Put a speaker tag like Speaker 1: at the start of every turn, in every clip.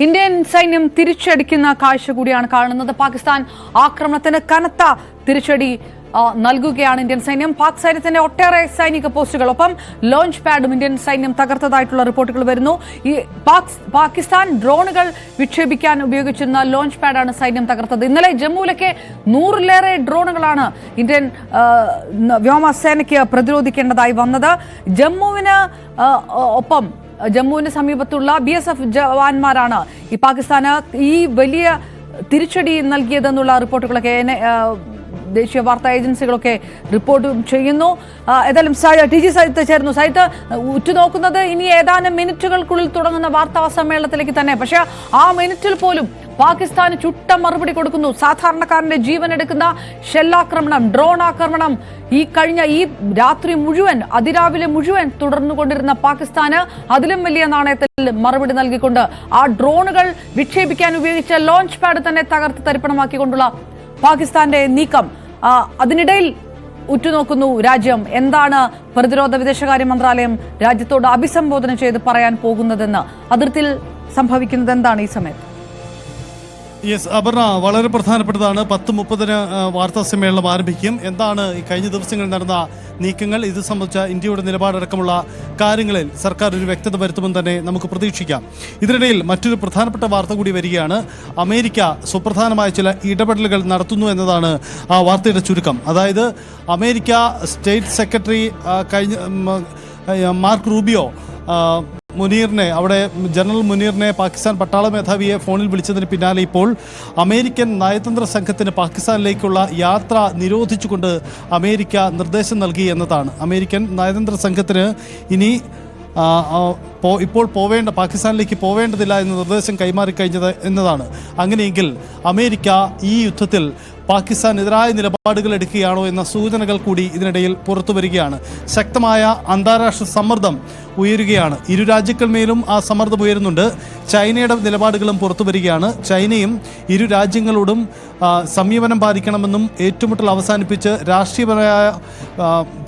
Speaker 1: Indian സൈന്യം തിരിച്ചടിക്കുന്ന കാഴ്ച കൂടിയാണ് കാണുന്നത്. പാകിസ്ഥാൻ ആക്രമണത്തിന് കനത്ത തിരിച്ചടി നൽകുകയാണ് ഇന്ത്യൻ സൈന്യം. പാക് സൈന്യത്തിന്റെ ഒട്ടേറെ സൈനിക പോസ്റ്റുകൾ ഒപ്പം ലോഞ്ച് പാഡും ഇന്ത്യൻ സൈന്യം തകർത്തതായിട്ടുള്ള റിപ്പോർട്ടുകൾ വരുന്നു. ഈ പാകിസ്ഥാൻ ഡ്രോണുകൾ വിക്ഷേപിക്കാൻ ഉപയോഗിച്ചിരുന്ന ലോഞ്ച് പാഡാണ് സൈന്യം തകർത്തത്. ഇന്നലെ ജമ്മുവിലൊക്കെ 100-ലേറെ ഡ്രോണുകളാണ് ഇന്ത്യൻ വ്യോമസേനയ്ക്ക് പ്രതിരോധിക്കേണ്ടതായി വന്നത്. ജമ്മുവിന് സമീപത്തുള്ള BSF ജവാന്മാരാണ് ഈ പാകിസ്ഥാന് ഈ വലിയ തിരിച്ചടി നൽകിയതെന്നുള്ള റിപ്പോർട്ടുകളൊക്കെ ദേശീയ വാർത്താ ഏജൻസികളൊക്കെ റിപ്പോർട്ട് ചെയ്യുന്നു. ഏതായാലും TG സൈത്ത് ചേർന്നു. സൈത്ത് ഉറ്റുനോക്കുന്നത് ഇനി ഏതാനും മിനിറ്റുകൾക്കുള്ളിൽ തുടങ്ങുന്ന വാർത്താ സമ്മേളനത്തിലേക്ക് തന്നെ. പക്ഷേ ആ മിനിറ്റിൽ പോലും പാകിസ്ഥാന് ചുട്ട മറുപടി കൊടുക്കുന്നു. സാധാരണക്കാരന്റെ ജീവൻ എടുക്കുന്ന ഷെല്ലാക്രമണം, ഡ്രോൺ ആക്രമണം ഈ രാത്രി മുഴുവൻ, അതിരാവിലെ മുഴുവൻ തുടർന്നുകൊണ്ടിരുന്ന പാകിസ്ഥാന് അതിലും വലിയ നാണയത്തിൽ മറുപടി നൽകിക്കൊണ്ട് ആ ഡ്രോണുകൾ വിക്ഷേപിക്കാൻ ഉപയോഗിച്ച ലോഞ്ച് പാഡ് തന്നെ തകർത്ത് തരിപ്പണമാക്കിക്കൊണ്ടുള്ള പാകിസ്ഥാന്റെ നീക്കം. അതിനിടയിൽ ഉറ്റുനോക്കുന്നു രാജ്യം. എന്താണ് പ്രതിരോധ വിദേശകാര്യ മന്ത്രാലയം രാജ്യത്തോട് അഭിസംബോധന ചെയ്ത് പറയാൻ പോകുന്നതെന്ന്, അതിർത്തിയിൽ സംഭവിക്കുന്നത് എന്താണ് ഈ സമയത്ത്?
Speaker 2: യെസ് അപർണ, വളരെ പ്രധാനപ്പെട്ടതാണ്. 10:30 വാർത്താ സമ്മേളനം ആരംഭിക്കും. എന്താണ് ഈ കഴിഞ്ഞ ദിവസങ്ങളിൽ നടന്ന നീക്കങ്ങൾ, ഇത് സംബന്ധിച്ച ഇന്ത്യയുടെ നിലപാടടക്കമുള്ള കാര്യങ്ങളിൽ സർക്കാർ ഒരു വ്യക്തത വരുത്തുമെന്ന് തന്നെ നമുക്ക് പ്രതീക്ഷിക്കാം. ഇതിനിടയിൽ മറ്റൊരു പ്രധാനപ്പെട്ട വാർത്ത കൂടി വരികയാണ്. അമേരിക്ക സുപ്രധാനമായ ചില ഇടപെടലുകൾ നടത്തുന്നു എന്നതാണ് ആ വാർത്തയുടെ ചുരുക്കം. അതായത് America state secretary Mark Rubio general മുനീറിനെ, പാകിസ്ഥാൻ പട്ടാള മേധാവിയെ ഫോണിൽ വിളിച്ചതിന് പിന്നാലെ ഇപ്പോൾ അമേരിക്കൻ നയതന്ത്ര സംഘത്തിന് പാകിസ്ഥാനിലേക്കുള്ള യാത്ര നിരോധിച്ചുകൊണ്ട് അമേരിക്ക നിർദ്ദേശം നൽകി എന്നതാണ്. അമേരിക്കൻ നയതന്ത്ര സംഘത്തിന് ഇനി ഇപ്പോൾ പാകിസ്ഥാനിലേക്ക് പോവേണ്ടതില്ല എന്ന നിർദ്ദേശം കൈമാറിക്കഴിഞ്ഞത് എന്നതാണ്. അങ്ങനെയെങ്കിൽ അമേരിക്ക ഈ യുദ്ധത്തിൽ പാകിസ്ഥാനെതിരായ നിലപാടുകൾ എടുക്കുകയാണോ എന്ന സൂചനകൾ കൂടി ഇതിനിടയിൽ പുറത്തു വരികയാണ്. ശക്തമായ അന്താരാഷ്ട്ര സമ്മർദ്ദം ഉയരുകയാണ്. ഇരു രാജ്യങ്ങൾമേലും ആ സമ്മർദ്ദം ഉയരുന്നുണ്ട്. ചൈനയുടെ നിലപാടുകളും പുറത്തു വരികയാണ്. ചൈനയും ഇരു രാജ്യങ്ങളോടും സംയമനം പാലിക്കണമെന്നും ഏറ്റുമുട്ടൽ അവസാനിപ്പിച്ച് രാഷ്ട്രീയപരമായ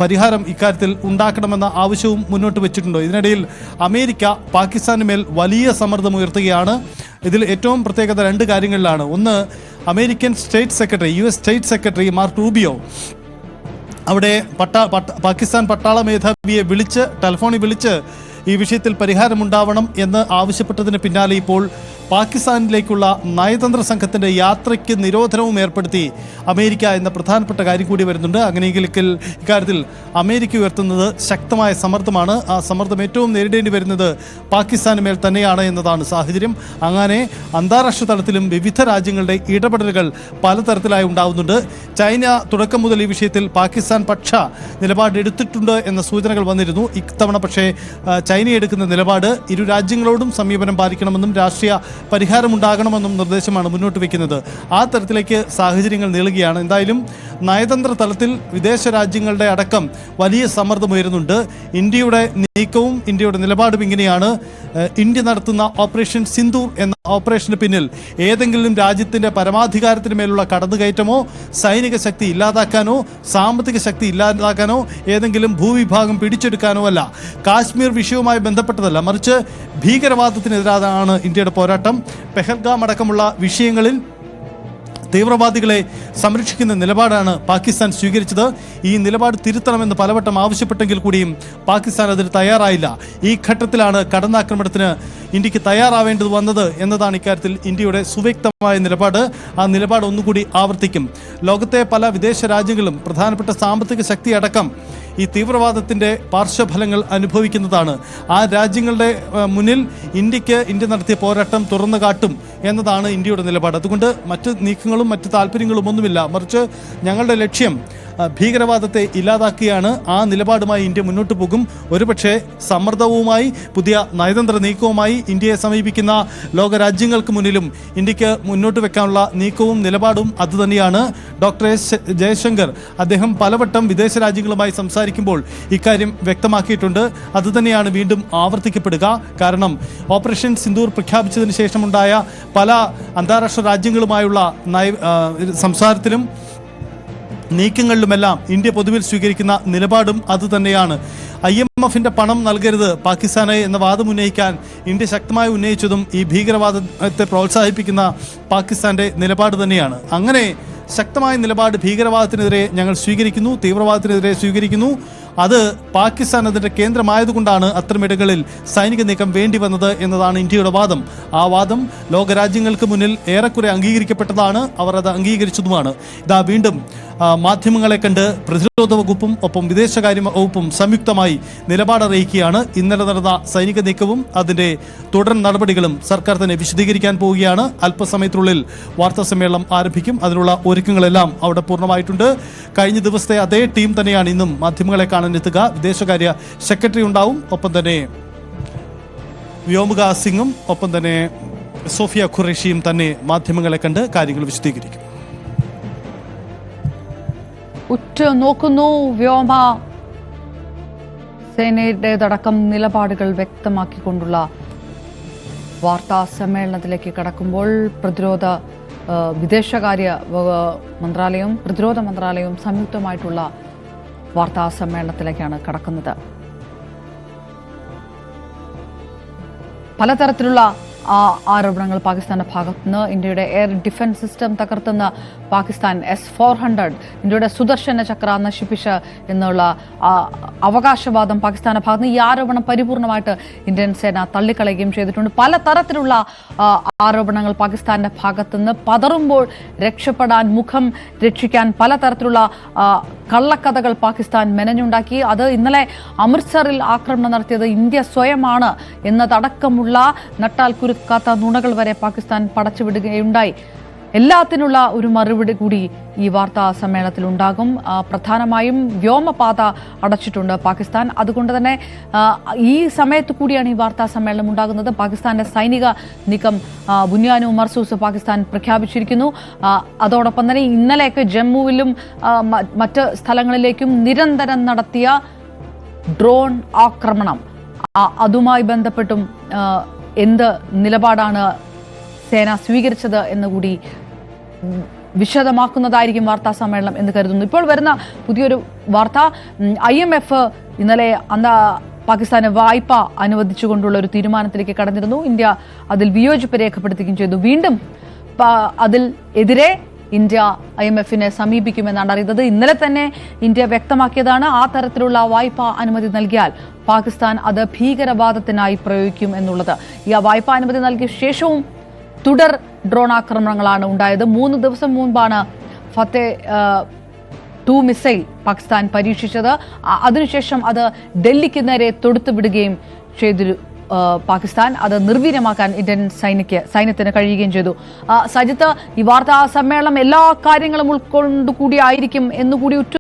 Speaker 2: പരിഹാരം ഇക്കാര്യത്തിൽ ഉണ്ടാക്കണമെന്ന ആവശ്യവും മുന്നോട്ട് വെച്ചിട്ടുണ്ട്. ഇതിനിടയിൽ അമേരിക്ക പാകിസ്ഥാന് മേൽ വലിയ സമ്മർദ്ദം ഉയർത്തുകയാണ്. ഇതിൽ ഏറ്റവും പ്രത്യേകത 2 കാര്യങ്ങളിലാണ്. ഒന്ന്, American state secretary, US state secretary Mark Rubio അവിടെ പാകിസ്ഥാൻ പട്ടാള മേധാവിയെ ടെലിഫോണിൽ വിളിച്ച് ഈ വിഷയത്തിൽ പരിഹാരമുണ്ടാവണം എന്ന് ആവശ്യപ്പെട്ടതിന് പിന്നാലെ ഇപ്പോൾ പാകിസ്ഥാനിലേക്കുള്ള നയതന്ത്ര സംഘത്തിൻ്റെ യാത്രയ്ക്ക് നിരോധനവും ഏർപ്പെടുത്തി അമേരിക്ക എന്ന പ്രധാനപ്പെട്ട കാര്യം കൂടി വരുന്നുണ്ട്. അങ്ങനെയെങ്കിൽ ഇക്കാര്യത്തിൽ അമേരിക്ക ഉയർത്തുന്നത് ശക്തമായ സമ്മർദ്ദമാണ്. ആ സമ്മർദ്ദം ഏറ്റവും നേരിടേണ്ടി വരുന്നത് പാകിസ്ഥാന് മേൽ തന്നെയാണ് എന്നതാണ് സാഹചര്യം. അങ്ങനെ അന്താരാഷ്ട്ര തലത്തിലും വിവിധ രാജ്യങ്ങളുടെ ഇടപെടലുകൾ പലതരത്തിലായി ഉണ്ടാവുന്നുണ്ട്. ചൈന തുടക്കം മുതൽ ഈ വിഷയത്തിൽ പാകിസ്ഥാൻ പക്ഷ നിലപാടെടുത്തിട്ടുണ്ട് എന്ന സൂചനകൾ വന്നിരുന്നു. ഇത്തവണ പക്ഷേ ചൈന എടുക്കുന്ന നിലപാട് ഇരു രാജ്യങ്ങളോടും സമീപനം പാലിക്കണമെന്നും രാഷ്ട്രീയ പരിഹാരമുണ്ടാകണമെന്നും നിർദ്ദേശമാണ് മുന്നോട്ട് വയ്ക്കുന്നത്. ആ തരത്തിലേക്ക് സാഹചര്യങ്ങൾ നീളുകയാണ്. എന്തായാലും നയതന്ത്ര തലത്തിൽ വിദേശ രാജ്യങ്ങളുടെ അടക്കം വലിയ സമ്മർദ്ദമുയരുന്നുണ്ട്. ഇന്ത്യയുടെ നീക്കവും ഇന്ത്യയുടെ നിലപാടും ഇങ്ങനെയാണ്. ഇന്ത്യ നടത്തുന്ന ഓപ്പറേഷൻ സിന്ദൂർ എന്ന ഓപ്പറേഷന് പിന്നിൽ ഏതെങ്കിലും രാജ്യത്തിൻ്റെ പരമാധികാരത്തിന് മേലുള്ള കടന്നുകയറ്റമോ, സൈനിക ശക്തി ഇല്ലാതാക്കാനോ, സാമ്പത്തിക ശക്തി ഇല്ലാതാക്കാനോ, ഏതെങ്കിലും ഭൂവിഭാഗം പിടിച്ചെടുക്കാനോ അല്ല. കാശ്മീർ വിഷയവുമായി ബന്ധപ്പെട്ടതല്ല, മറിച്ച് ഭീകരവാദത്തിനെതിരാണ് ഇന്ത്യയുടെ പോരാട്ടം. പെഹൽഗാം അടക്കമുള്ള വിഷയങ്ങളിൽ തീവ്രവാദികളെ സംരക്ഷിക്കുന്ന നിലപാടാണ് പാകിസ്ഥാൻ സ്വീകരിച്ചത്. ഈ നിലപാട് തിരുത്തണമെന്ന് പലവട്ടം ആവശ്യപ്പെട്ടെങ്കിൽ കൂടിയും പാകിസ്ഥാൻ അതിന് തയ്യാറായില്ല. ഈ ഘട്ടത്തിലാണ് കടന്നാക്രമണത്തിന് ഇന്ത്യക്ക് തയ്യാറാവേണ്ടത് വന്നത് എന്നതാണ് ഇക്കാര്യത്തിൽ ഇന്ത്യയുടെ സുവ്യക്തമായ നിലപാട്. ആ നിലപാട് ഒന്നുകൂടി ആവർത്തിക്കും. ലോകത്തെ പല വിദേശ രാജ്യങ്ങളും പ്രധാനപ്പെട്ട സാമ്പത്തിക ശക്തി അടക്കം ഈ തീവ്രവാദത്തിൻ്റെ പാർശ്വഫലങ്ങൾ അനുഭവിക്കുന്നതാണ്. ആ രാജ്യങ്ങളുടെ മുന്നിൽ ഇന്ത്യ നടത്തിയ പോരാട്ടം തുറന്നു കാട്ടും എന്നതാണ് ഇന്ത്യയുടെ നിലപാട്. അതുകൊണ്ട് മറ്റ് നീക്കങ്ങളും മറ്റ് താല്പര്യങ്ങളും ഒന്നുമില്ല, മറിച്ച് ഞങ്ങളുടെ ലക്ഷ്യം ഭീകരവാദത്തെ ഇല്ലാതാക്കിയാണ്. ആ നിലപാടുമായി ഇന്ത്യ മുന്നോട്ട് പോകും. ഒരുപക്ഷെ സമ്മർദ്ദവുമായി, പുതിയ നയതന്ത്ര നീക്കവുമായി ഇന്ത്യയെ സമീപിക്കുന്ന ലോകരാജ്യങ്ങൾക്ക് മുന്നിലും ഇന്ത്യക്ക് മുന്നോട്ട് വെക്കാനുള്ള നീക്കവും നിലപാടും അതുതന്നെയാണ്. ഡോക്ടർ എസ് ജയശങ്കർ അദ്ദേഹം പലവട്ടം വിദേശ രാജ്യങ്ങളുമായി സംസാരിക്കുമ്പോൾ ഇക്കാര്യം വ്യക്തമാക്കിയിട്ടുണ്ട്. അതുതന്നെയാണ് വീണ്ടും ആവർത്തിക്കപ്പെടുക. കാരണം ഓപ്പറേഷൻ സിന്ദൂർ പ്രഖ്യാപിച്ചതിന് ശേഷമുണ്ടായ പല അന്താരാഷ്ട്ര രാജ്യങ്ങളുമായുള്ള സംസാരത്തിലും നീക്കങ്ങളിലുമെല്ലാം ഇന്ത്യ പൊതുവിൽ സ്വീകരിക്കുന്ന നിലപാടും അതുതന്നെയാണ്. IMF-ന്റെ പണം നൽകരുത് പാകിസ്ഥാനെ എന്ന വാദം ഉന്നയിക്കാൻ ഇന്ത്യ ശക്തമായി ഉന്നയിച്ചതും ഈ ഭീകരവാദത്തെ പ്രോത്സാഹിപ്പിക്കുന്ന പാകിസ്ഥാന്റെ നിലപാട് തന്നെയാണ്. അങ്ങനെ ശക്തമായ നിലപാട് ഭീകരവാദത്തിനെതിരെ ഞങ്ങൾ സ്വീകരിക്കുന്നു, തീവ്രവാദത്തിനെതിരെ സ്വീകരിക്കുന്നു. അത് പാകിസ്ഥാൻ അതിൻ്റെ കേന്ദ്രമായതുകൊണ്ടാണ് അത്തരമിടങ്ങളിൽ സൈനിക നീക്കം വേണ്ടി വന്നത് എന്നതാണ് ഇന്ത്യയുടെ വാദം. ആ വാദം ലോകരാജ്യങ്ങൾക്ക് മുന്നിൽ ഏറെക്കുറെ അംഗീകരിക്കപ്പെട്ടതാണ്. അവർ അത് അംഗീകരിച്ചതുമാണ്. ഇതാ വീണ്ടും മാധ്യമങ്ങളെ കണ്ട് പ്രതിരോധ വകുപ്പും ഒപ്പം വിദേശകാര്യ വകുപ്പും സംയുക്തമായി നിലപാടറിയിക്കുകയാണ്. ഇന്നലെ നടന്ന സൈനിക നീക്കവും അതിൻ്റെ തുടർ നടപടികളും സർക്കാർ തന്നെ വിശദീകരിക്കാൻ പോവുകയാണ്. അല്പസമയത്തിനുള്ളിൽ വാർത്താ സമ്മേളനം ആരംഭിക്കും. അതിനുള്ള ഒരുക്കങ്ങളെല്ലാം അവിടെ പൂർണ്ണമായിട്ടുണ്ട്. കഴിഞ്ഞ ദിവസത്തെ അതേ ടീം തന്നെയാണ് ഇന്നും മാധ്യമങ്ങളെ കാണാൻ എത്തുക. വിദേശകാര്യ സെക്രട്ടറി ഉണ്ടാവും, ഒപ്പം തന്നെ വ്യോമിക സിംഗും ഒപ്പം തന്നെ സോഫിയ ഖുറേഷിയും തന്നെ മാധ്യമങ്ങളെ കണ്ട് കാര്യങ്ങൾ വിശദീകരിക്കും.
Speaker 1: ഉറ്റുനോക്കുന്നു വ്യോമ സേനയുടേതടക്കം നിലപാടുകൾ വ്യക്തമാക്കിക്കൊണ്ടുള്ള വാർത്താ സമ്മേളനത്തിലേക്ക് കടക്കുമ്പോൾ പ്രതിരോധ വിദേശകാര്യ മന്ത്രാലയവും പ്രതിരോധ മന്ത്രാലയവും സംയുക്തമായിട്ടുള്ള വാർത്താ സമ്മേളനത്തിലേക്കാണ് കടക്കുന്നത്. പലതരത്തിലുള്ള ആരോപണങ്ങൾ പാകിസ്ഥാന്റെ ഭാഗത്തുനിന്ന്. ഇന്ത്യയുടെ എയർ ഡിഫൻസ് സിസ്റ്റം തകർത്തെന്ന് പാകിസ്ഥാൻ, S-400 ഇന്ത്യയുടെ സുദർശന ചക്ര നശിപ്പിച്ച് എന്നുള്ള അവകാശവാദം പാകിസ്ഥാന്റെ ഭാഗത്തുനിന്ന്. ഈ ആരോപണം പരിപൂർണമായിട്ട് ഇന്ത്യൻ സേന തള്ളിക്കളയുകയും ചെയ്തിട്ടുണ്ട്. പലതരത്തിലുള്ള ആരോപണങ്ങൾ പാകിസ്ഥാന്റെ ഭാഗത്തുനിന്ന്. പതറുമ്പോൾ രക്ഷപ്പെടാൻ, മുഖം രക്ഷിക്കാൻ പലതരത്തിലുള്ള കള്ളക്കഥകൾ പാകിസ്ഥാൻ മെനഞ്ഞുണ്ടാക്കി. അത് ഇന്നലെ അമൃത്സറിൽ ആക്രമണം നടത്തിയത് ഇന്ത്യ സ്വയമാണ് എന്നതടക്കമുള്ള നട്ടാൽ കുരുക്കാത്ത നുണകൾ വരെ പാകിസ്ഥാൻ പടച്ചുവിടുകയുണ്ടായി. എല്ലാത്തിനുള്ള ഒരു മറുപടി കൂടി ഈ വാർത്താ സമ്മേളനത്തിൽ ഉണ്ടാകും. പ്രധാനമായും വ്യോമപാത അടച്ചിട്ടുണ്ട് പാകിസ്ഥാൻ. അതുകൊണ്ട് തന്നെ ഈ സമയത്ത് കൂടിയാണ് ഈ വാർത്താ സമ്മേളനം ഉണ്ടാകുന്നത്. പാകിസ്ഥാന്റെ സൈനിക നീക്കം ബുനിയാനു മർസൂസ് പാകിസ്ഥാൻ പ്രഖ്യാപിച്ചിരിക്കുന്നു. അതോടൊപ്പം തന്നെ ഇന്നലെയൊക്കെ ജമ്മുവിലും മറ്റ് സ്ഥലങ്ങളിലേക്കും നിരന്തരം നടത്തിയ ഡ്രോൺ ആക്രമണം, അതുമായി ബന്ധപ്പെട്ടും എന്ത് നിലപാടാണ് സേന സ്വീകരിച്ചത് എന്നുകൂടി വിശദമാക്കുന്നതായിരിക്കും വാർത്താ സമ്മേളനം എന്ന് കരുതുന്നു. ഇപ്പോൾ വരുന്ന പുതിയൊരു വാർത്ത, IMF ഇന്നലെ പാകിസ്ഥാന് വായ്പ അനുവദിച്ചുകൊണ്ടുള്ള ഒരു തീരുമാനത്തിലേക്ക് കടന്നിരുന്നു. ഇന്ത്യ അതിൽ വിയോജിപ്പ് രേഖപ്പെടുത്തുകയും ചെയ്തു. വീണ്ടും അതിൽ എതിരെ ഇന്ത്യ IMF-നെ സമീപിക്കുമെന്നാണ് അറിയുന്നത്. ഇന്നലെ തന്നെ ഇന്ത്യ വ്യക്തമാക്കിയതാണ്, ആ തരത്തിലുള്ള വായ്പാ അനുമതി നൽകിയാൽ പാകിസ്ഥാൻ അത് ഭീകരവാദത്തിനായി പ്രയോഗിക്കും എന്നുള്ളത്. ഈ വായ്പാ അനുമതി നൽകിയ ശേഷവും തുടർ ഡ്രോൺ ആക്രമണങ്ങളാണ് ഉണ്ടായത്. 3 ദിവസം മുൻപാണ് ഫത്തേ 2 മിസൈൽ പാകിസ്ഥാൻ പരീക്ഷിച്ചത്. അതിനുശേഷം അത് ഡൽഹിക്ക് നേരെ തൊടുത്തുവിടുകയും ചെയ്തു പാകിസ്ഥാൻ. അത് നിർവീര്യമാക്കാൻ ഇന്ത്യൻ സൈന്യത്തിന് കഴിയുകയും ചെയ്തു. സജിത്ത്, ഈ വാർത്താ സമ്മേളനം എല്ലാ കാര്യങ്ങളും ഉൾക്കൊണ്ടുകൂടിയായിരിക്കും എന്നുകൂടി